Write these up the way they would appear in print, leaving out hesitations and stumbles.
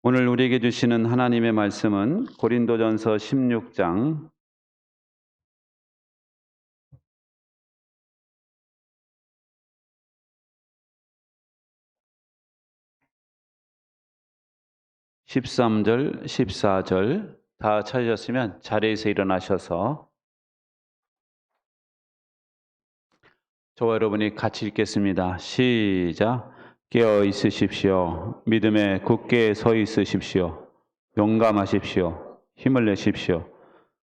오늘 우리에게 주시는 하나님의 말씀은 고린도전서 16장 13절, 14절 다 찾으셨으면 자리에서 일어나셔서 저와 여러분이 같이 읽겠습니다. 시작. 깨어 있으십시오. 믿음에 굳게 서 있으십시오. 용감하십시오. 힘을 내십시오.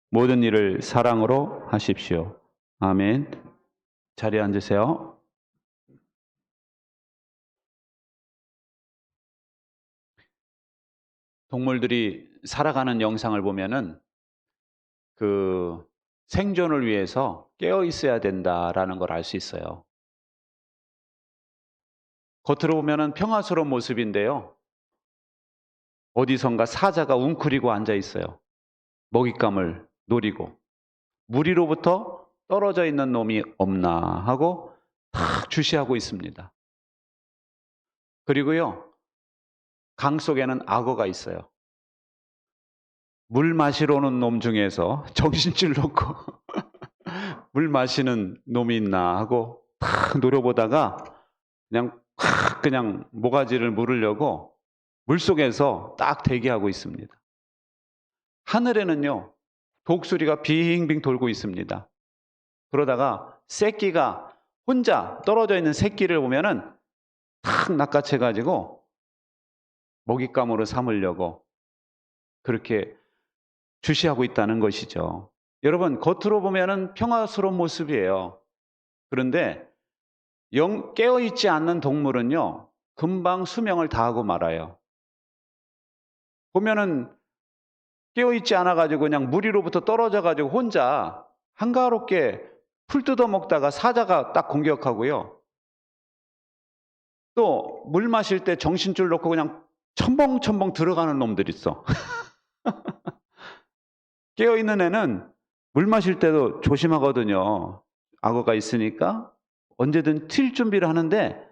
모든 일을 사랑으로 하십시오. 아멘. 자리에 앉으세요. 동물들이 살아가는 영상을 보면은 그 생존을 위해서 깨어 있어야 된다라는 걸 알 수 있어요. 겉으로 보면은 평화스러운 모습인데요. 어디선가 사자가 웅크리고 앉아 있어요. 먹잇감을 노리고 무리로부터 떨어져 있는 놈이 없나 하고 탁 주시하고 있습니다. 그리고요, 강 속에는 악어가 있어요. 물 마시러 오는 놈 중에서 정신줄 놓고 물 마시는 놈이 있나 하고 탁 노려보다가 그냥 모가지를 물으려고 물속에서 딱 대기하고 있습니다. 하늘에는요, 독수리가 빙빙 돌고 있습니다. 그러다가 새끼가 혼자 떨어져 있는 새끼를 보면은 탁 낚아채가지고 먹잇감으로 삼으려고 그렇게 주시하고 있다는 것이죠. 여러분, 겉으로 보면은 평화스러운 모습이에요. 그런데 깨어있지 않는 동물은요, 금방 수명을 다하고 말아요. 보면은 깨어있지 않아가지고 그냥 무리로부터 떨어져가지고 혼자 한가롭게 풀 뜯어 먹다가 사자가 딱 공격하고요. 또 물 마실 때 정신줄 놓고 그냥 첨벙첨벙 들어가는 놈들 있어. 깨어있는 애는 물 마실 때도 조심하거든요. 악어가 있으니까 언제든 튈 준비를 하는데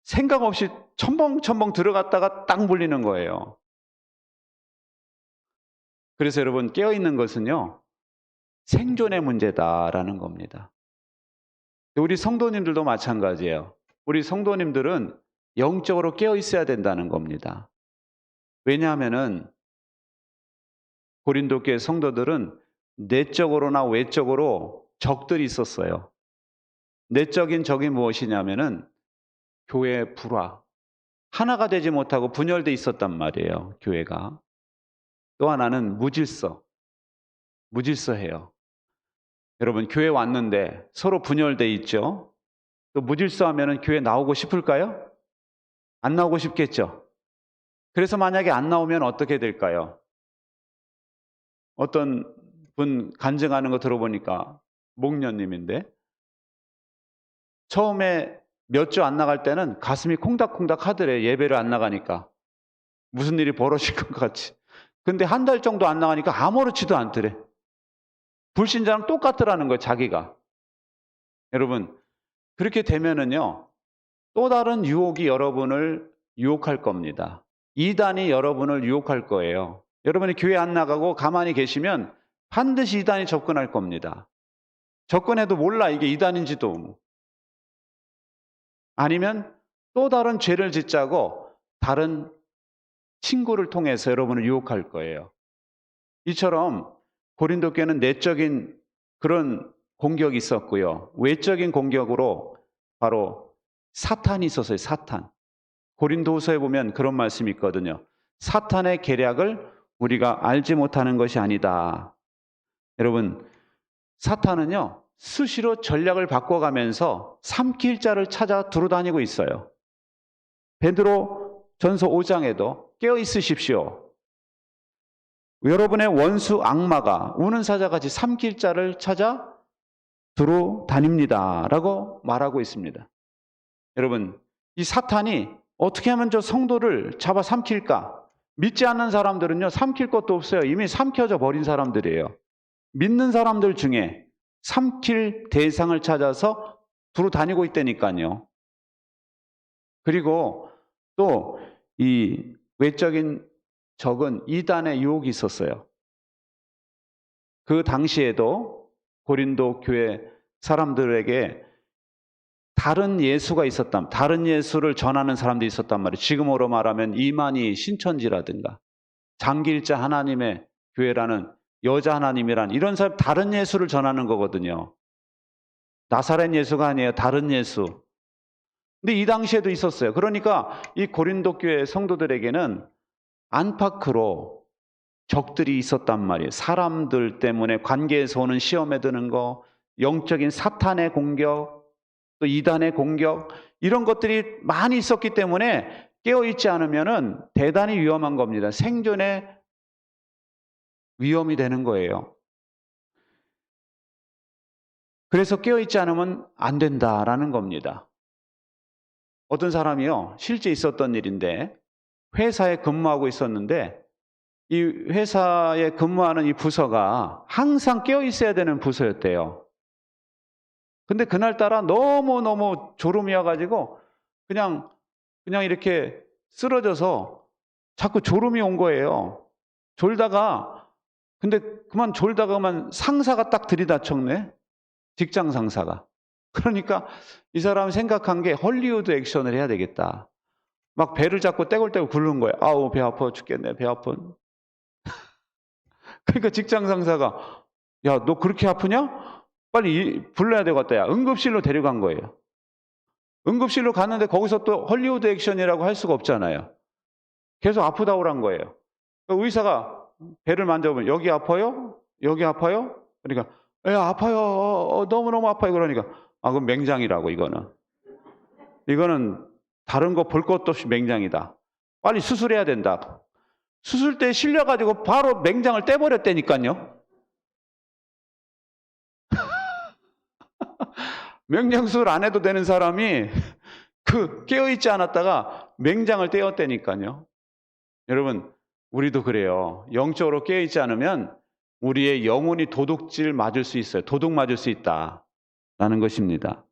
생각 없이 첨벙첨벙 들어갔다가 딱 물리는 거예요. 그래서 여러분, 깨어있는 것은요, 생존의 문제다라는 겁니다. 우리 성도님들도 마찬가지예요. 우리 성도님들은 영적으로 깨어있어야 된다는 겁니다. 왜냐하면은 고린도 교회 성도들은 내적으로나 외적으로 적들이 있었어요. 내적인 적이 무엇이냐면은 교회의 불화, 하나가 되지 못하고 분열돼 있었단 말이에요, 교회가. 또 하나는 무질서해요. 여러분, 교회 왔는데 서로 분열돼 있죠. 또 무질서하면은 교회 나오고 싶을까요? 안 나오고 싶겠죠. 그래서 만약에 안 나오면 어떻게 될까요? 어떤 분 간증하는 거 들어보니까 목련님인데 처음에 몇 주 안 나갈 때는 가슴이 콩닥콩닥 하더래. 예배를 안 나가니까. 무슨 일이 벌어질 것 같이. 근데 한 달 정도 안 나가니까 아무렇지도 않더래. 불신자랑 똑같더라는 거예요, 자기가. 여러분, 그렇게 되면은요, 또 다른 유혹이 여러분을 유혹할 겁니다. 이단이 여러분을 유혹할 거예요. 여러분이 교회 안 나가고 가만히 계시면 반드시 이단이 접근할 겁니다. 접근해도 몰라, 이게 이단인지도. 아니면 또 다른 죄를 짓자고 다른 친구를 통해서 여러분을 유혹할 거예요. 이처럼 고린도 교회는 내적인 그런 공격이 있었고요. 외적인 공격으로 바로 사탄이 있었어요. 사탄. 고린도후서에 보면 그런 말씀이 있거든요. 사탄의 계략을 우리가 알지 못하는 것이 아니다. 여러분, 사탄은요, 수시로 전략을 바꿔가면서 삼킬 자를 찾아 두루다니고 있어요. 베드로 전서 5장에도 깨어 있으십시오. 여러분의 원수 악마가 우는 사자같이 삼킬 자를 찾아 두루다닙니다. 라고 말하고 있습니다. 여러분, 이 사탄이 어떻게 하면 저 성도를 잡아 삼킬까? 믿지 않는 사람들은요, 삼킬 것도 없어요. 이미 삼켜져 버린 사람들이에요. 믿는 사람들 중에 삼킬 대상을 찾아서 두루다니고 있다니까요. 그리고 또 이 외적인 적은 이단의 유혹이 있었어요. 그 당시에도 고린도 교회 사람들에게 다른 예수가 있었다. 다른 예수를 전하는 사람들이 있었단 말이에요. 지금으로 말하면 이만희 신천지라든가 장길자 하나님의 교회라는 여자 하나님이란 이런 사람 다른 예수를 전하는 거거든요. 나사렛 예수가 아니에요. 다른 예수. 근데 이 당시에도 있었어요. 그러니까 이 고린도 교회 성도들에게는 안팎으로 적들이 있었단 말이에요. 사람들 때문에 관계에서 오는 시험에 드는 거, 영적인 사탄의 공격, 또 이단의 공격 이런 것들이 많이 있었기 때문에 깨어있지 않으면은 대단히 위험한 겁니다. 생존의 위험이 되는 거예요. 그래서 깨어있지 않으면 안 된다라는 겁니다. 어떤 사람이요, 실제 있었던 일인데 회사에 근무하고 있었는데 이 회사에 근무하는 이 부서가 항상 깨어있어야 되는 부서였대요. 근데 그날따라 너무너무 졸음이 와가지고 그냥 이렇게 쓰러져서 자꾸 졸음이 온 거예요. 졸다가, 근데 그만 졸다가만 상사가 딱 들이닥쳤네. 직장 상사가. 그러니까 이 사람이 생각한 게 헐리우드 액션을 해야 되겠다. 막 배를 잡고 떼굴떼굴 굴른 거예요. 아우, 배 아파 죽겠네, 배 아파. 그러니까 직장 상사가, 야, 너 그렇게 아프냐? 빨리 불러야 되겠다. 야, 응급실로 데려간 거예요. 응급실로 갔는데 거기서 또 헐리우드 액션이라고 할 수가 없잖아요. 계속 아프다고 한 거예요. 의사가 배를 만져보면 여기 아파요? 여기 아파요? 그러니까 아파요. 너무너무 아파요. 그러니까 그럼 맹장이라고 이거는. 이거는 다른 거 볼 것도 없이 맹장이다. 빨리 수술해야 된다. 수술대에 실려가지고 바로 맹장을 떼버렸다니까요. 맹장수술 안 해도 되는 사람이 깨어있지 않았다가 맹장을 떼었다니까요. 여러분, 우리도 그래요. 영적으로 깨어있지 않으면 우리의 영혼이 도둑질 맞을 수 있어요. 도둑 맞을 수 있다라는 것입니다.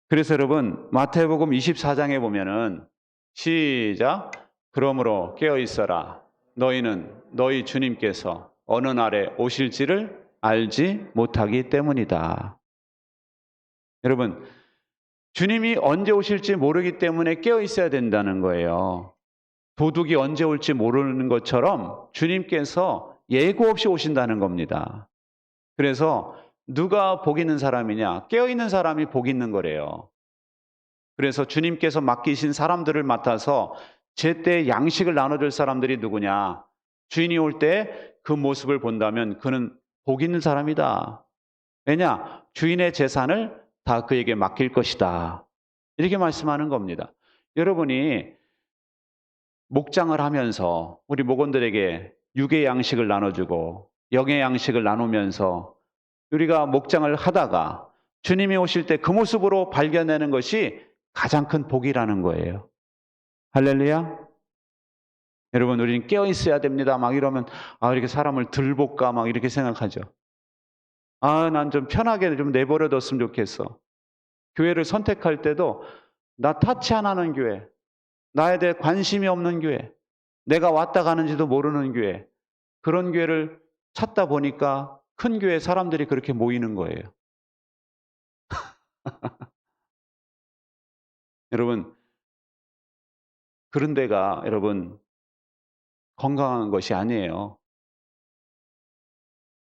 그래서 여러분, 마태복음 24장에 보면은 시작. 그러므로 깨어있어라. 너희는 너희 주님께서 어느 날에 오실지를 알지 못하기 때문이다. 여러분, 주님이 언제 오실지 모르기 때문에 깨어있어야 된다는 거예요. 도둑이 언제 올지 모르는 것처럼 주님께서 예고 없이 오신다는 겁니다. 그래서 누가 복 있는 사람이냐? 깨어있는 사람이 복 있는 거래요. 그래서 주님께서 맡기신 사람들을 맡아서 제때 양식을 나눠줄 사람들이 누구냐? 주인이 올 때 그 모습을 본다면 그는 복 있는 사람이다. 왜냐? 주인의 재산을 다 그에게 맡길 것이다. 이렇게 말씀하는 겁니다. 여러분이 목장을 하면서 우리 목원들에게 육의 양식을 나눠주고 영의 양식을 나누면서 우리가 목장을 하다가 주님이 오실 때 그 모습으로 발견되는 것이 가장 큰 복이라는 거예요. 할렐루야. 여러분, 우리는 깨어있어야 됩니다. 막 이러면 이렇게 사람을 들볶아 막 이렇게 생각하죠. 난 좀 편하게 좀 내버려뒀으면 좋겠어. 교회를 선택할 때도 나 타치 안 하는 교회, 나에 대해 관심이 없는 교회, 내가 왔다 가는지도 모르는 교회, 그런 교회를 찾다 보니까 큰 교회 사람들이 그렇게 모이는 거예요. 여러분, 그런 데가 여러분 건강한 것이 아니에요.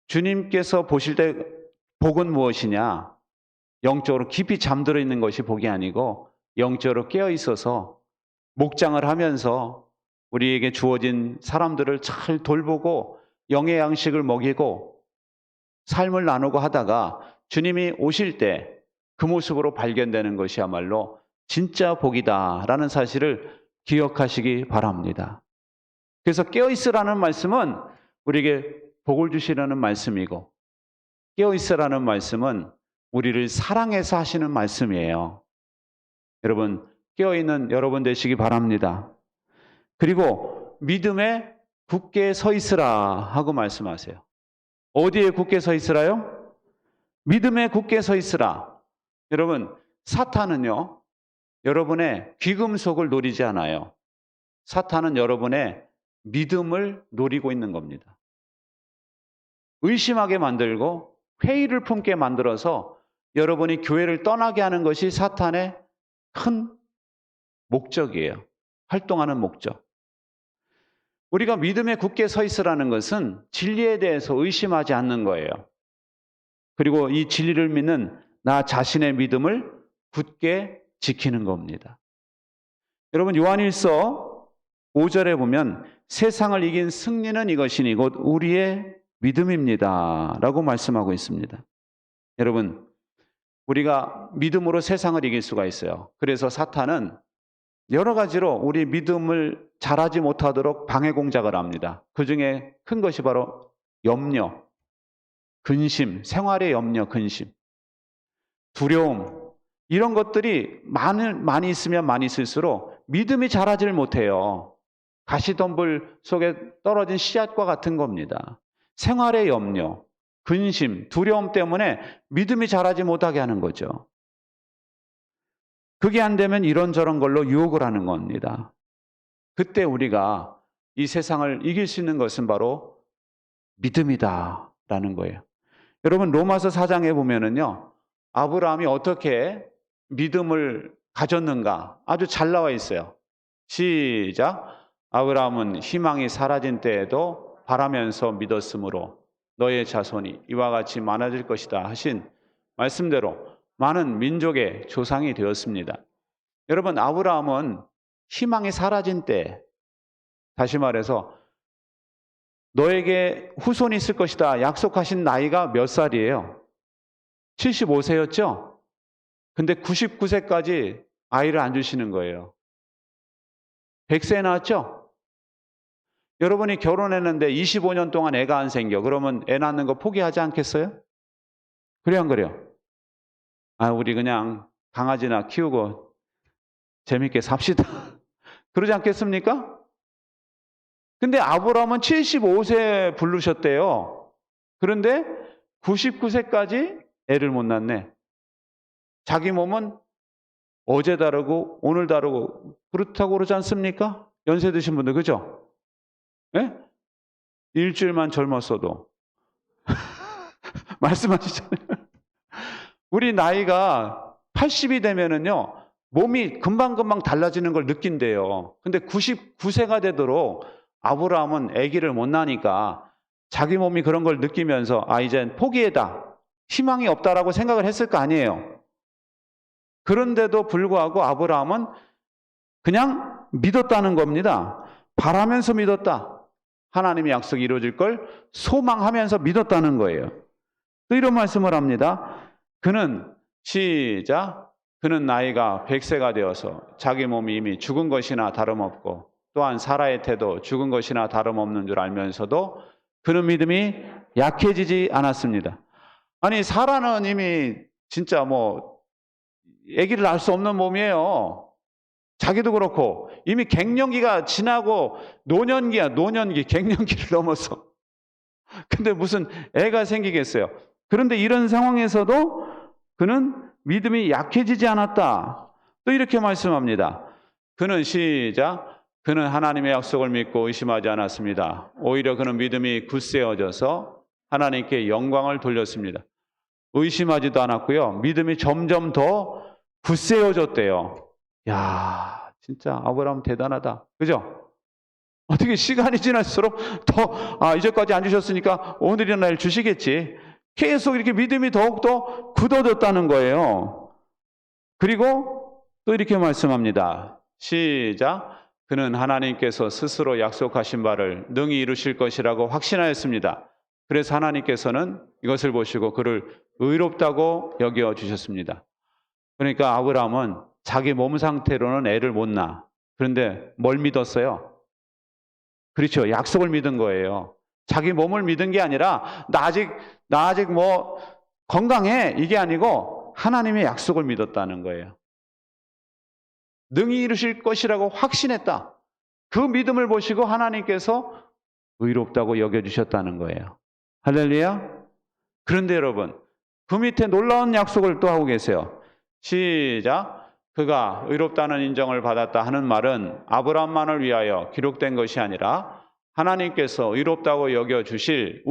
주님께서 보실 때 복은 무엇이냐? 영적으로 깊이 잠들어 있는 것이 복이 아니고 영적으로 깨어 있어서 목장을 하면서 우리에게 주어진 사람들을 잘 돌보고 영의 양식을 먹이고 삶을 나누고 하다가 주님이 오실 때 그 모습으로 발견되는 것이야말로 진짜 복이다라는 사실을 기억하시기 바랍니다. 그래서 깨어있으라는 말씀은 우리에게 복을 주시라는 말씀이고 깨어있으라는 말씀은 우리를 사랑해서 하시는 말씀이에요. 여러분, 깨어있는 여러분 되시기 바랍니다. 그리고 믿음에 굳게 서 있으라 하고 말씀하세요. 어디에 굳게 서 있으라요? 믿음에 굳게 서 있으라. 여러분, 사탄은요, 여러분의 귀금속을 노리지 않아요. 사탄은 여러분의 믿음을 노리고 있는 겁니다. 의심하게 만들고 회의를 품게 만들어서 여러분이 교회를 떠나게 하는 것이 사탄의 큰 목적이에요. 활동하는 목적. 우리가 믿음에 굳게 서 있으라는 것은 진리에 대해서 의심하지 않는 거예요. 그리고 이 진리를 믿는 나 자신의 믿음을 굳게 지키는 겁니다. 여러분 요한일서 5절에 보면 세상을 이긴 승리는 이것이니 곧 우리의 믿음입니다 라고 말씀하고 있습니다. 여러분 우리가 믿음으로 세상을 이길 수가 있어요. 그래서 사탄은 여러 가지로 우리 믿음을 잘하지 못하도록 방해 공작을 합니다. 그 중에 큰 것이 바로 염려, 근심, 생활의 염려, 근심, 두려움 이런 것들이 많이 있으면 많이 있을수록 믿음이 자라질 못해요. 가시덤불 속에 떨어진 씨앗과 같은 겁니다. 생활의 염려, 근심, 두려움 때문에 믿음이 자라지 못하게 하는 거죠. 그게 안 되면 이런저런 걸로 유혹을 하는 겁니다. 그때 우리가 이 세상을 이길 수 있는 것은 바로 믿음이다라는 거예요. 여러분 로마서 4장에 보면은요. 아브라함이 어떻게 믿음을 가졌는가 아주 잘 나와 있어요. 시작. 아브라함은 희망이 사라진 때에도 바라면서 믿었으므로 너의 자손이 이와 같이 많아질 것이다 하신 말씀대로 많은 민족의 조상이 되었습니다. 여러분 아브라함은 희망이 사라진 때 다시 말해서 너에게 후손이 있을 것이다 약속하신 나이가 몇 살이에요? 75세였죠? 근데 99세까지 아이를 안 주시는 거예요. 100세에 낳았죠? 여러분이 결혼했는데 25년 동안 애가 안 생겨. 그러면 애 낳는 거 포기하지 않겠어요? 그래요, 안 그래요? 아, 우리 그냥 강아지나 키우고 재밌게 삽시다. 그러지 않겠습니까? 근데 아브라함은 75세 부르셨대요. 그런데 99세까지 애를 못 낳네. 자기 몸은 어제 다르고 오늘 다르고 그렇다고 그러지 않습니까? 연세 드신 분들 그죠? 예? 일주일만 젊었어도 말씀하시잖아요. 우리 나이가 80이 되면은요 몸이 금방금방 달라지는 걸 느낀대요. 근데 99세가 되도록 아브라함은 아기를 못 낳으니까 자기 몸이 그런 걸 느끼면서 아 이젠 포기해다 희망이 없다라고 생각을 했을 거 아니에요. 그런데도 불구하고 아브라함은 그냥 믿었다는 겁니다. 바라면서 믿었다. 하나님의 약속이 이루어질 걸 소망하면서 믿었다는 거예요. 또 이런 말씀을 합니다. 그는 시작. 그는 나이가 100세가 되어서 자기 몸이 이미 죽은 것이나 다름없고 또한 사라의 태도 죽은 것이나 다름없는 줄 알면서도 그는 믿음이 약해지지 않았습니다. 아니 사라는 이미 진짜 뭐 아기를 낳을 수 없는 몸이에요. 자기도 그렇고 이미 갱년기가 지나고 노년기 갱년기를 넘어서 근데 무슨 애가 생기겠어요. 그런데 이런 상황에서도 그는 믿음이 약해지지 않았다. 또 이렇게 말씀합니다. 그는 시작. 그는 하나님의 약속을 믿고 의심하지 않았습니다. 오히려 그는 믿음이 굳세어져서 하나님께 영광을 돌렸습니다. 의심하지도 않았고요. 믿음이 점점 더 굳세어졌대요. 야, 진짜 아브라함 대단하다. 그죠? 어떻게 시간이 지날수록 더 이제까지 안 주셨으니까 오늘이나 내일 주시겠지. 계속 이렇게 믿음이 더욱더 굳어졌다는 거예요. 그리고 또 이렇게 말씀합니다. 시작. 그는 하나님께서 스스로 약속하신 바를 능히 이루실 것이라고 확신하였습니다. 그래서 하나님께서는 이것을 보시고 그를 의롭다고 여겨 주셨습니다. 그러니까 아브라함은 자기 몸 상태로는 애를 못 낳아. 그런데 뭘 믿었어요? 그렇죠. 약속을 믿은 거예요. 자기 몸을 믿은 게 아니라 나 아직 뭐 건강해 이게 아니고 하나님의 약속을 믿었다는 거예요. 능히 이루실 것이라고 확신했다. 그 믿음을 보시고 하나님께서 의롭다고 여겨주셨다는 거예요. 할렐루야. 그런데 여러분 그 밑에 놀라운 약속을 또 하고 계세요. 시작. 그가 의롭다는 인정을 받았다 하는 말은 아브라함만을 위하여 기록된 것이 아니라 하나님께서 의롭다고 여겨주실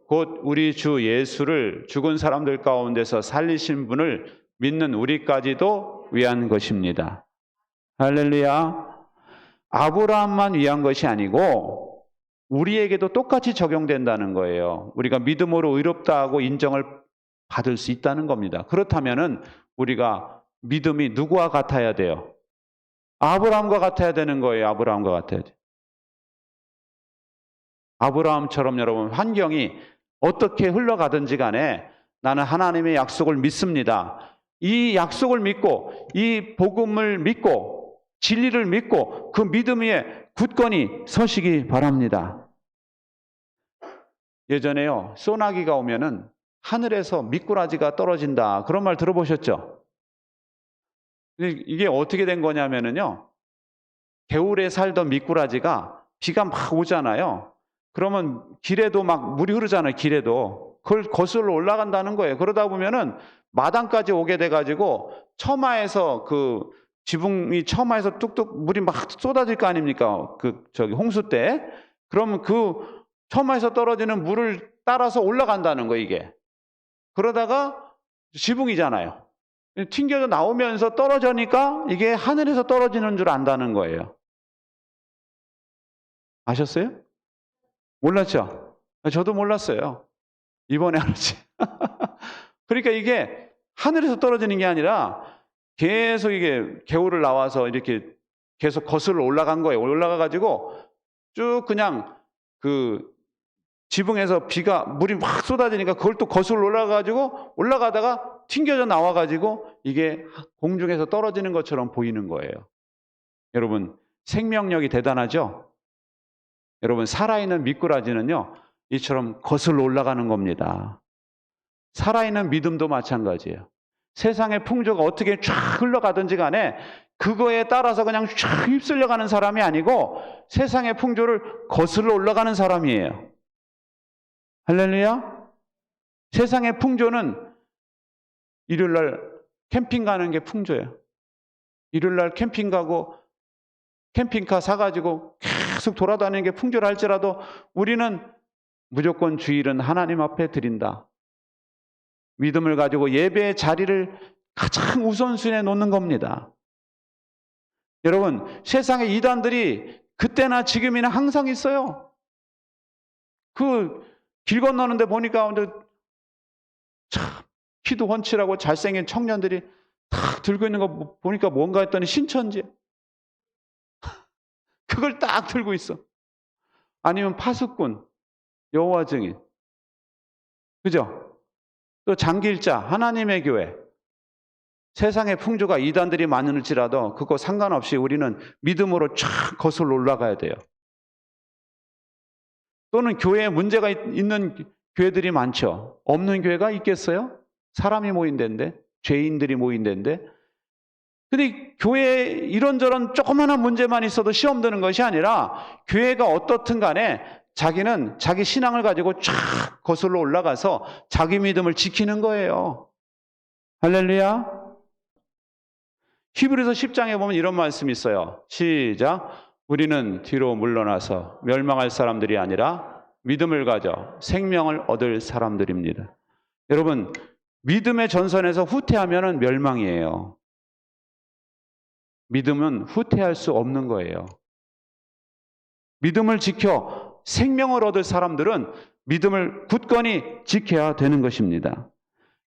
곧 우리 주 예수를 죽은 사람들 가운데서 살리신 분을 믿는 우리까지도 위한 것입니다. 할렐루야. 아브라함만 위한 것이 아니고 우리에게도 똑같이 적용된다는 거예요. 우리가 믿음으로 의롭다고 인정을 받을 수 있다는 겁니다. 그렇다면은 우리가 믿음이 누구와 같아야 돼요? 아브라함과 같아야 되는 거예요. 아브라함과 같아야 돼요. 아브라함처럼 여러분 환경이 어떻게 흘러가든지 간에 나는 하나님의 약속을 믿습니다. 이 약속을 믿고 이 복음을 믿고 진리를 믿고 그 믿음 위에 굳건히 서시기 바랍니다. 예전에요. 소나기가 오면은 하늘에서 미꾸라지가 떨어진다. 그런 말 들어보셨죠? 이게 어떻게 된 거냐면은요. 겨울에 살던 미꾸라지가 비가 막 오잖아요. 그러면 길에도 막 물이 흐르잖아요. 길에도. 그걸 거슬러 올라간다는 거예요. 그러다 보면은 마당까지 오게 돼가지고 처마에서 그 지붕이 처마에서 뚝뚝 물이 막 쏟아질 거 아닙니까? 홍수 때. 그러면 그 처마에서 떨어지는 물을 따라서 올라간다는 거예요, 이게. 그러다가 지붕이잖아요. 튕겨져 나오면서 떨어지니까 이게 하늘에서 떨어지는 줄 안다는 거예요. 아셨어요? 몰랐죠? 저도 몰랐어요. 이번에 알았지. 그러니까 이게 하늘에서 떨어지는 게 아니라 계속 이게 개울을 나와서 이렇게 계속 거슬러 올라간 거예요. 올라가가지고 쭉 그냥 그 지붕에서 물이 막 쏟아지니까 그걸 또 거슬러 올라가가지고 올라가다가 튕겨져 나와가지고 이게 공중에서 떨어지는 것처럼 보이는 거예요. 여러분, 생명력이 대단하죠? 여러분, 살아있는 미꾸라지는요, 이처럼 거슬러 올라가는 겁니다. 살아있는 믿음도 마찬가지예요. 세상의 풍조가 어떻게 쫙 흘러가든지 간에 그거에 따라서 그냥 쫙 휩쓸려가는 사람이 아니고 세상의 풍조를 거슬러 올라가는 사람이에요. 할렐루야? 세상의 풍조는 일요일날 캠핑 가는 게 풍조예요. 일요일날 캠핑 가고 캠핑카 사가지고 계속 돌아다니는 게 풍조라 할지라도 우리는 무조건 주일은 하나님 앞에 드린다. 믿음을 가지고 예배의 자리를 가장 우선순위에 놓는 겁니다. 여러분, 세상의 이단들이 그때나 지금이나 항상 있어요. 길 건너는데 보니까 참 키도 훤칠하고 잘생긴 청년들이 딱 들고 있는 거 보니까 뭔가 했더니 신천지. 그걸 딱 들고 있어. 아니면 파수꾼, 여호와 증인. 그죠? 또 장길자, 하나님의 교회. 세상의 풍조가 이단들이 많을지라도 그거 상관없이 우리는 믿음으로 쫙 거슬러 올라가야 돼요. 또는 교회에 문제가 있는 교회들이 많죠. 없는 교회가 있겠어요? 사람이 모인 데인데, 죄인들이 모인 데인데. 근데 교회에 이런저런 조그마한 문제만 있어도 시험 드는 것이 아니라 교회가 어떻든 간에 자기는 자기 신앙을 가지고 쫙 거슬러 올라가서 자기 믿음을 지키는 거예요. 할렐루야. 히브리서 10장에 보면 이런 말씀이 있어요. 시작. 우리는 뒤로 물러나서 멸망할 사람들이 아니라 믿음을 가져 생명을 얻을 사람들입니다. 여러분, 믿음의 전선에서 후퇴하면 멸망이에요. 믿음은 후퇴할 수 없는 거예요. 믿음을 지켜 생명을 얻을 사람들은 믿음을 굳건히 지켜야 되는 것입니다.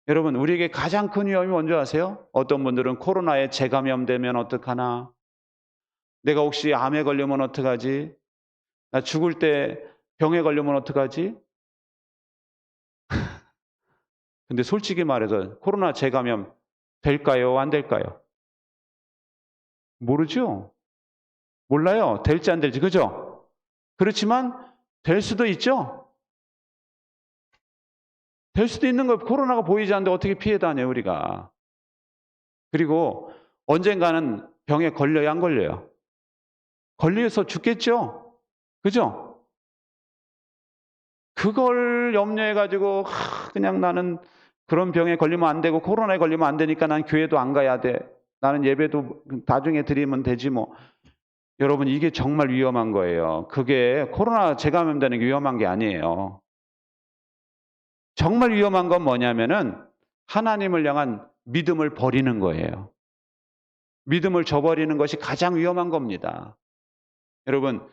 여러분, 우리에게 가장 큰 위험이 뭔지 아세요? 어떤 분들은 코로나에 재감염되면 어떡하나? 내가 혹시 암에 걸리면 어떡하지? 나 죽을 때 병에 걸리면 어떡하지? 근데 솔직히 말해서 코로나 재감염 될까요? 안 될까요? 모르죠? 몰라요. 될지 안 될지. 그죠? 그렇지만 될 수도 있죠? 될 수도 있는 거 코로나가 보이지 않는데 어떻게 피해 다녀요, 우리가. 그리고 언젠가는 병에 걸려야 안 걸려요? 걸려서 죽겠죠? 그죠? 그걸 염려해가지고 그냥 나는 그런 병에 걸리면 안 되고 코로나에 걸리면 안 되니까 난 교회도 안 가야 돼. 나는 예배도 나중에 드리면 되지 뭐. 여러분, 이게 정말 위험한 거예요. 그게 코로나 재감염되는 게 위험한 게 아니에요. 정말 위험한 건 뭐냐면은 하나님을 향한 믿음을 버리는 거예요. 믿음을 저버리는 것이 가장 위험한 겁니다. 여러분,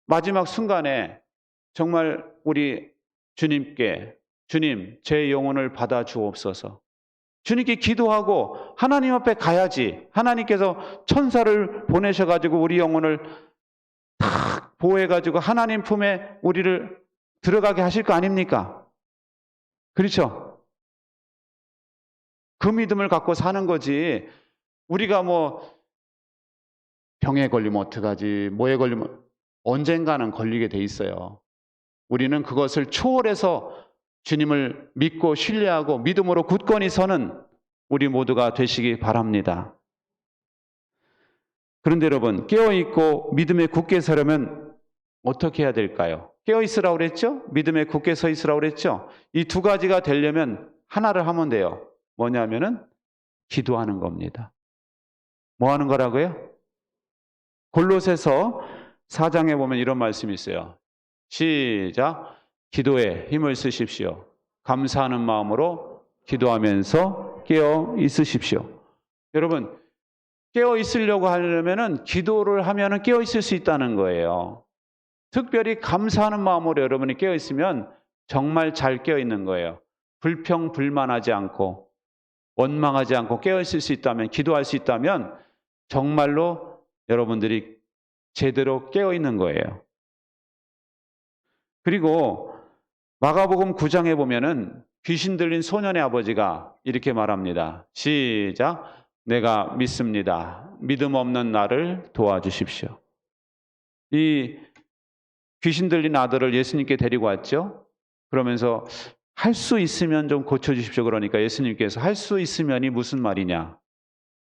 마지막 순간에 정말 우리 주님께 주님, 제 영혼을 받아 주옵소서. 주님께 기도하고 하나님 앞에 가야지. 하나님께서 천사를 보내셔가지고 우리 영혼을 탁 보호해가지고 하나님 품에 우리를 들어가게 하실 거 아닙니까? 그렇죠? 그 믿음을 갖고 사는 거지. 우리가 뭐 병에 걸리면 어떡하지, 뭐에 걸리면 언젠가는 걸리게 돼 있어요. 우리는 그것을 초월해서 주님을 믿고 신뢰하고 믿음으로 굳건히 서는 우리 모두가 되시기 바랍니다. 그런데 여러분, 깨어있고 믿음에 굳게 서려면 어떻게 해야 될까요? 깨어있으라고 그랬죠? 믿음에 굳게 서 있으라고 그랬죠? 이 두 가지가 되려면 하나를 하면 돼요. 뭐냐면은 기도하는 겁니다. 뭐 하는 거라고요? 골로새서 4장에 보면 이런 말씀이 있어요. 시작. 기도에 힘을 쓰십시오. 감사하는 마음으로 기도하면서 깨어 있으십시오. 여러분, 깨어 있으려고 하려면은 기도를 하면은 깨어 있을 수 있다는 거예요. 특별히 감사하는 마음으로 여러분이 깨어 있으면 정말 잘 깨어 있는 거예요. 불평불만하지 않고 원망하지 않고 깨어 있을 수 있다면, 기도할 수 있다면 정말로 여러분들이 제대로 깨어 있는 거예요. 그리고 마가복음 9장에 보면은 귀신 들린 소년의 아버지가 이렇게 말합니다. 시작. 내가 믿습니다. 믿음 없는 나를 도와주십시오. 이 귀신 들린 아들을 예수님께 데리고 왔죠. 그러면서 할 수 있으면 좀 고쳐주십시오. 그러니까 예수님께서 할 수 있으면이 무슨 말이냐.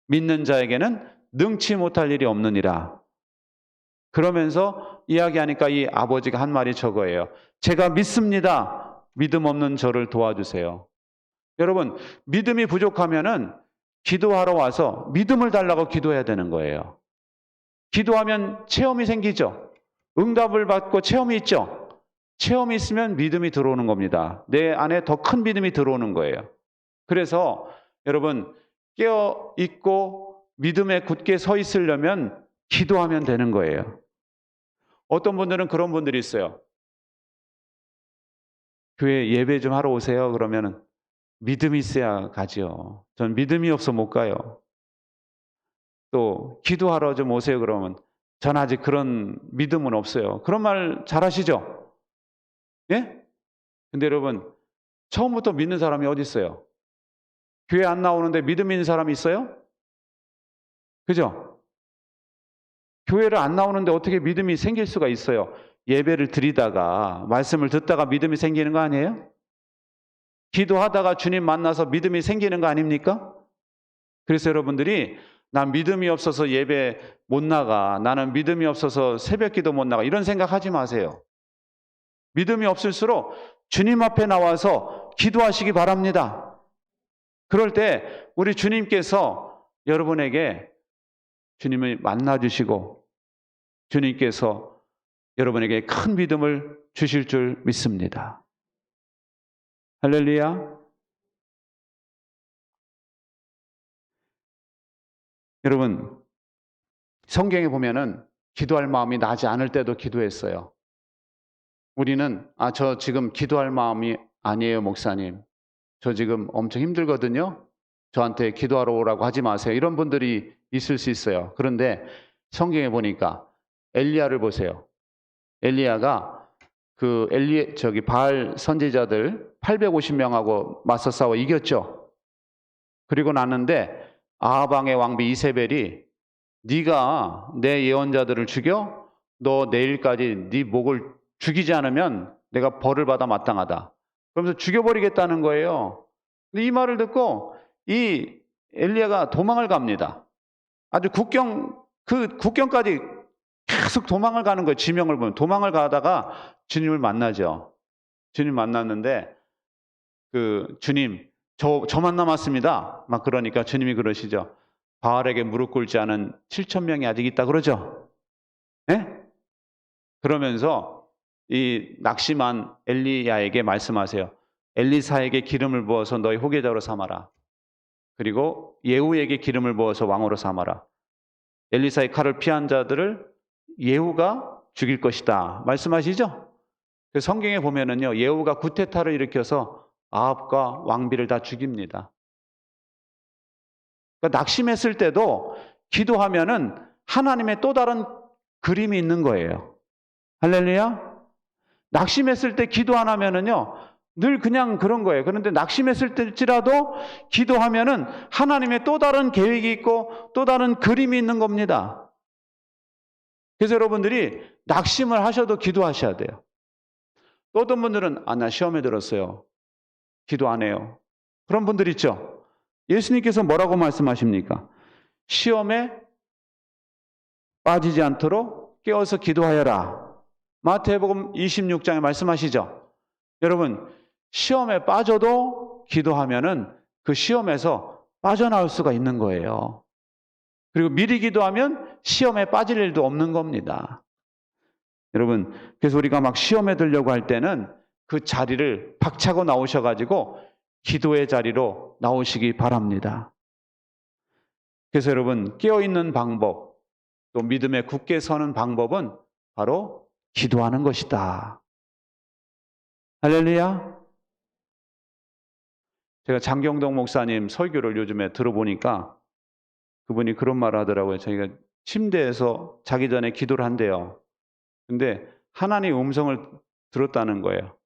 믿는 자에게는 능치 못할 일이 없느니라. 그러면서 이야기하니까 이 아버지가 한 말이 저거예요. 제가 믿습니다. 믿음 없는 저를 도와주세요. 여러분, 믿음이 부족하면은 기도하러 와서 믿음을 달라고 기도해야 되는 거예요. 기도하면 체험이 생기죠. 응답을 받고 체험이 있죠. 체험이 있으면 믿음이 들어오는 겁니다. 내 안에 더 큰 믿음이 들어오는 거예요. 그래서 여러분, 깨어 있고 믿음에 굳게 서 있으려면 기도하면 되는 거예요. 어떤 분들은 그런 분들이 있어요. 교회 예배 좀 하러 오세요. 그러면은 믿음이 있어야 가죠. 전 믿음이 없어 못 가요. 또 기도하러 좀 오세요. 그러면 전 아직 그런 믿음은 없어요. 그런 말 잘하시죠? 예? 근데 여러분, 처음부터 믿는 사람이 어디 있어요? 교회 안 나오는데 믿음 있는 사람이 있어요? 그죠? 교회를 안 나오는데 어떻게 믿음이 생길 수가 있어요? 예배를 드리다가 말씀을 듣다가 믿음이 생기는 거 아니에요? 기도하다가 주님 만나서 믿음이 생기는 거 아닙니까? 그래서 여러분들이 난 믿음이 없어서 예배 못 나가, 나는 믿음이 없어서 새벽기도 못 나가, 이런 생각하지 마세요. 믿음이 없을수록 주님 앞에 나와서 기도하시기 바랍니다. 그럴 때 우리 주님께서 여러분에게 주님을 만나주시고 주님께서 여러분에게 큰 믿음을 주실 줄 믿습니다. 할렐루야. 여러분, 성경에 보면은 기도할 마음이 나지 않을 때도 기도했어요. 우리는 저 지금 기도할 마음이 아니에요, 목사님. 저 지금 엄청 힘들거든요. 저한테 기도하러 오라고 하지 마세요. 이런 분들이 있을 수 있어요. 그런데 성경에 보니까 엘리야를 보세요. 엘리야가 바알 선지자들 850명하고 맞서 싸워 이겼죠. 그리고 났는데 아합 왕의 왕비 이세벨이 네가 내 예언자들을 죽여? 너 내일까지 네 목을 죽이지 않으면 내가 벌을 받아 마땅하다. 그러면서 죽여버리겠다는 거예요. 근데 이 말을 듣고 이 엘리야가 도망을 갑니다. 아주 국경까지 계속 도망을 가는 거예요. 지명을 보면 도망을 가다가 주님을 만나죠. 주님 만났는데 주님 저만 남았습니다. 막 그러니까 주님이 그러시죠. 바알에게 무릎 꿇지 않은 7천 명이 아직 있다 그러죠? 예? 그러면서 이 낙심한 엘리야에게 말씀하세요. 엘리사에게 기름을 부어서 너희 후계자로 삼아라. 그리고 예후에게 기름을 부어서 왕으로 삼아라. 엘리사의 칼을 피한 자들을 예후가 죽일 것이다. 말씀하시죠? 그 성경에 보면은요, 예후가 구테타를 일으켜서 아합과 왕비를 다 죽입니다. 그러니까 낙심했을 때도 기도하면은 하나님의 또 다른 그림이 있는 거예요. 할렐루야? 낙심했을 때 기도 안 하면은요, 늘 그냥 그런 거예요. 그런데 낙심했을 때일지라도 기도하면은 하나님의 또 다른 계획이 있고 또 다른 그림이 있는 겁니다. 그래서 여러분들이 낙심을 하셔도 기도하셔야 돼요. 또 어떤 분들은 나 시험에 들었어요. 기도 안 해요. 그런 분들 있죠. 예수님께서 뭐라고 말씀하십니까? 시험에 빠지지 않도록 깨어서 기도하여라. 마태복음 26장에 말씀하시죠. 여러분, 시험에 빠져도 기도하면은 그 시험에서 빠져나올 수가 있는 거예요. 그리고 미리 기도하면 시험에 빠질 일도 없는 겁니다. 여러분, 그래서 우리가 막 시험에 들려고 할 때는 그 자리를 박차고 나오셔가지고 기도의 자리로 나오시기 바랍니다. 그래서 여러분, 깨어있는 방법, 또 믿음에 굳게 서는 방법은 바로 기도하는 것이다. 할렐루야. 제가 장경동 목사님 설교를 요즘에 들어보니까 그분이 그런 말을 하더라고요. 자기가 침대에서 자기 전에 기도를 한대요. 근데 하나님의 음성을 들었다는 거예요.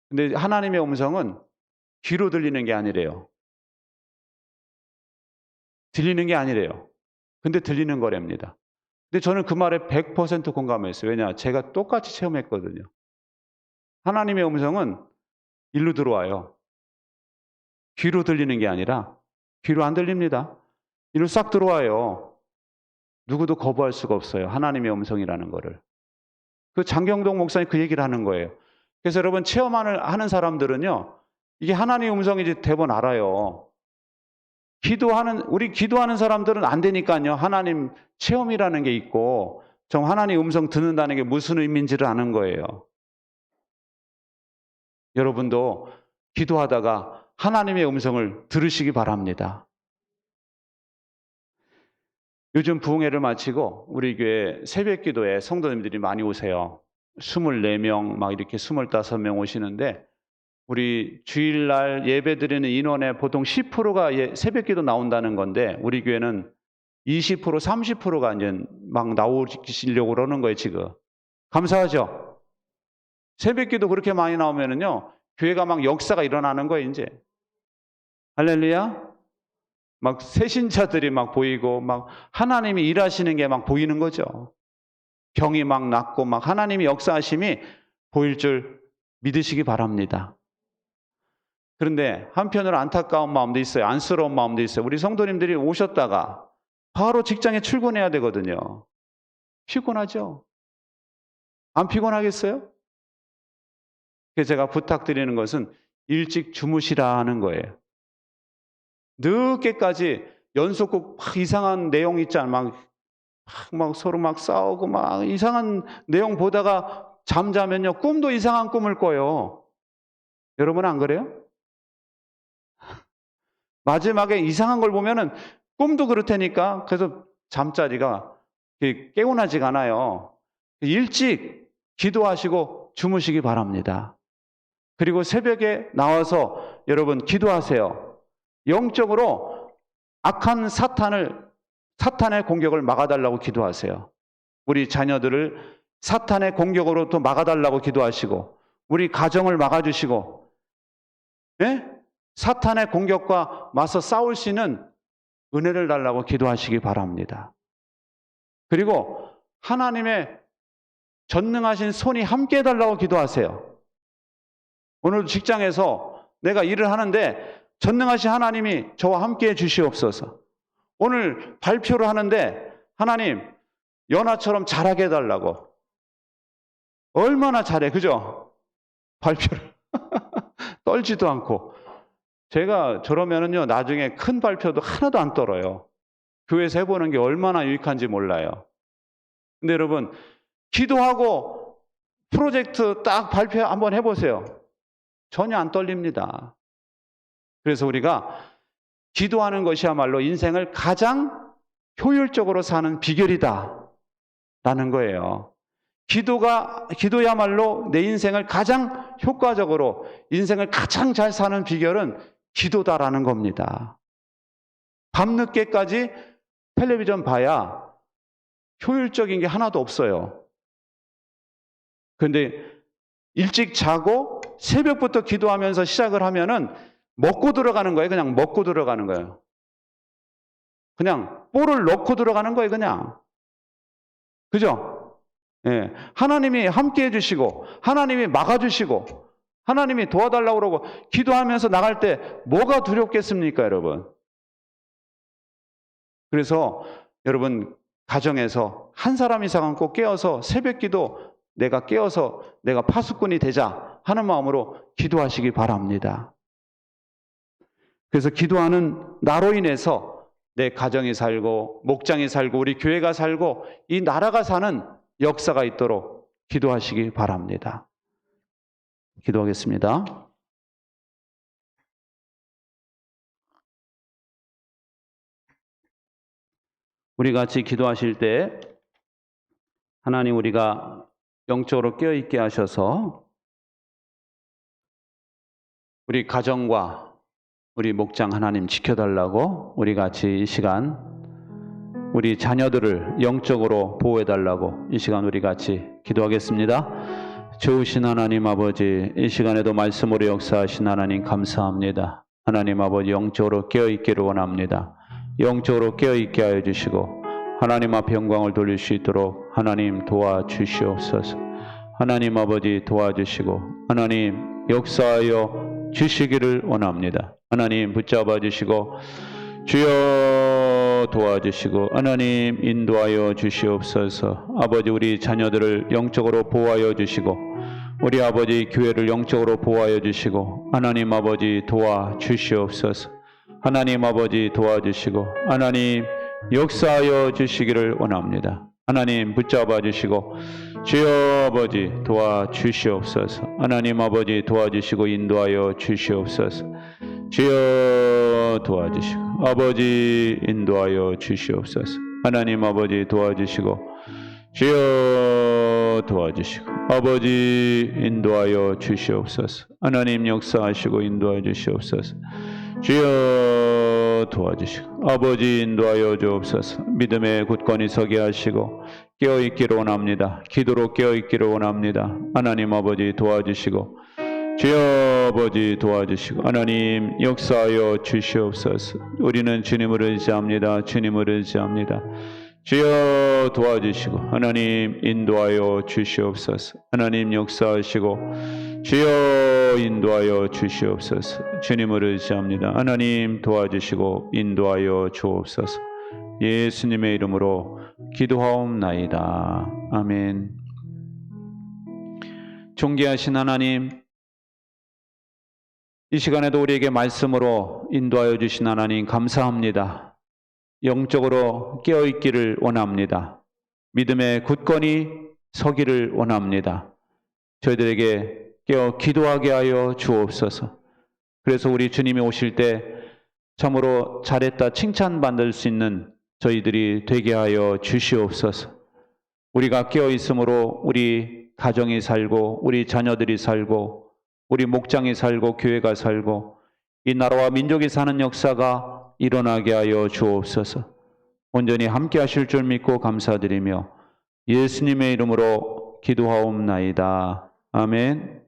근데 하나님의 음성은 귀로 들리는 게 아니래요. 들리는 게 아니래요. 근데 들리는 거랍니다. 근데 저는 그 말에 100% 공감했어요. 왜냐? 제가 똑같이 체험했거든요. 하나님의 음성은 일로 들어와요. 귀로 들리는 게 아니라 귀로 안 들립니다. 이로 싹 들어와요. 누구도 거부할 수가 없어요. 하나님의 음성이라는 거를. 그 장경동 목사님 그 얘기를 하는 거예요. 그래서 여러분 체험하는 사람들은요. 이게 하나님의 음성인지 대부분 알아요. 우리 기도하는 사람들은 안 되니까요. 하나님 체험이라는 게 있고 정 하나님 음성 듣는다는 게 무슨 의미인지를 아는 거예요. 여러분도 기도하다가 하나님의 음성을 들으시기 바랍니다. 요즘 부흥회를 마치고 우리 교회 새벽 기도에 성도님들이 많이 오세요. 24명 막 이렇게 25명 오시는데 우리 주일날 예배드리는 인원의 보통 10%가 새벽 기도 나온다는 건데 우리 교회는 20%, 30%가 이제 막 나오시려고 그러는 거예요, 지금. 감사하죠? 새벽 기도 그렇게 많이 나오면은요, 교회가 막 역사가 일어나는 거예요, 이제. 할렐루야? 막 새신자들이 막 보이고, 막 하나님이 일하시는 게 막 보이는 거죠. 병이 막 낫고, 막 하나님이 역사하심이 보일 줄 믿으시기 바랍니다. 그런데 한편으로 안타까운 마음도 있어요. 안쓰러운 마음도 있어요. 우리 성도님들이 오셨다가 바로 직장에 출근해야 되거든요. 피곤하죠? 안 피곤하겠어요? 그래서 제가 부탁드리는 것은 일찍 주무시라는 거예요. 늦게까지 연속극 막 이상한 내용 있잖아요. 막 서로 막 싸우고 막 이상한 내용 보다가 잠자면요. 꿈도 이상한 꿈을 꿔요. 여러분 안 그래요? 마지막에 이상한 걸 보면은 꿈도 그렇다니까. 그래서 잠자리가 깨어나지가 않아요. 일찍 기도하시고 주무시기 바랍니다. 그리고 새벽에 나와서 여러분 기도하세요. 영적으로 악한 사탄의 공격을 막아달라고 기도하세요. 우리 자녀들을 사탄의 공격으로부터 막아달라고 기도하시고 우리 가정을 막아주시고 예? 사탄의 공격과 맞서 싸울 수 있는 은혜를 달라고 기도하시기 바랍니다. 그리고 하나님의 전능하신 손이 함께 해달라고 기도하세요. 오늘 직장에서 내가 일을 하는데 전능하신 하나님이 저와 함께 해 주시옵소서. 오늘 발표를 하는데 하나님 연아처럼 잘하게 해달라고. 얼마나 잘해, 그죠? 발표를 떨지도 않고 제가 저러면은요, 나중에 큰 발표도 하나도 안 떨어요. 교회에서 해보는 게 얼마나 유익한지 몰라요. 근데 여러분, 기도하고 프로젝트 딱 발표 한번 해보세요. 전혀 안 떨립니다. 그래서 우리가 기도하는 것이야말로 인생을 가장 효율적으로 사는 비결이다 라는 거예요. 기도야말로 내 인생을 가장 효과적으로, 인생을 가장 잘 사는 비결은 기도다라는 겁니다. 밤늦게까지 텔레비전 봐야 효율적인 게 하나도 없어요. 그런데 일찍 자고 새벽부터 기도하면서 시작을 하면은 먹고 들어가는 거예요. 그냥 먹고 들어가는 거예요. 그냥 볼을 넣고 들어가는 거예요. 그냥. 그죠? 예. 하나님이 함께 해주시고, 하나님이 막아주시고, 하나님이 도와달라고 그러고, 기도하면서 나갈 때 뭐가 두렵겠습니까, 여러분? 그래서 여러분, 가정에서 한 사람 이상은 꼭 깨어서 새벽 기도, 내가 깨어서 내가 파수꾼이 되자 하는 마음으로 기도하시기 바랍니다. 그래서 기도하는 나로 인해서 내 가정이 살고, 목장이 살고, 우리 교회가 살고, 이 나라가 사는 역사가 있도록 기도하시기 바랍니다. 기도하겠습니다. 우리 같이 기도하실 때 하나님, 우리가 영적으로 깨어있게 하셔서 우리 가정과 우리 목장 하나님 지켜달라고, 우리 같이 이 시간 우리 자녀들을 영적으로 보호해달라고 이 시간 우리 같이 기도하겠습니다. 좋으신 하나님 아버지, 이 시간에도 말씀으로 역사하신 하나님 감사합니다. 하나님 아버지, 영적으로 깨어있기를 원합니다. 영적으로 깨어있게 하여 주시고 하나님 앞에 영광을 돌릴 수 있도록 하나님 도와주시옵소서. 하나님 아버지 도와주시고 하나님 역사하여 주시기를 원합니다. 하나님 붙잡아 주시고 주여 도와주시고 하나님 인도하여 주시옵소서. 아버지, 우리 자녀들을 영적으로 보호하여 주시고 우리 아버지 교회를 영적으로 보호하여 주시고 하나님 아버지 도와주시옵소서. 하나님 아버지 도와주시고 하나님 역사하여 주시기를 원합니다. 하나님 붙잡아 주시고 주여 아버지 도와주시옵소서. 하나님 아버지 도와주시고 인도하여 주시옵소서. 주여 도와주시고 아버지 인도하여 주시옵소서. 하나님 아버지 도와주시고 주여 도와주시고 아버지 인도하여 주시옵소서. 하나님 역사하시고 인도하여 주시옵소서. 주여 도와주시고 아버지 인도하여 주옵소서. 믿음의 굳건히 서게 하시고 깨어있기를 원합니다. 기도로 깨어있기를 원합니다. 하나님 아버지 도와주시고 주여 아버지 도와주시고 하나님 역사하여 주시옵소서. 우리는 주님을 의지합니다. 주님을 의지합니다. 주여 도와주시고 하나님 인도하여 주시옵소서. 하나님 역사하시고 주여 인도하여 주시옵소서. 주님을 의지합니다. 하나님 도와주시고 인도하여 주옵소서. 예수님의 이름으로 기도하옵나이다. 아멘. 존귀하신 하나님, 이 시간에도 우리에게 말씀으로 인도하여 주신 하나님 감사합니다. 영적으로 깨어있기를 원합니다. 믿음에 굳건히 서기를 원합니다. 저희들에게 깨어 기도하게 하여 주옵소서. 그래서 우리 주님이 오실 때 참으로 잘했다 칭찬받을 수 있는 저희들이 되게 하여 주시옵소서. 우리가 깨어있으므로 우리 가정이 살고 우리 자녀들이 살고 우리 목장이 살고 교회가 살고 이 나라와 민족이 사는 역사가 일어나게 하여 주옵소서. 온전히 함께 하실 줄 믿고 감사드리며 예수님의 이름으로 기도하옵나이다. 아멘.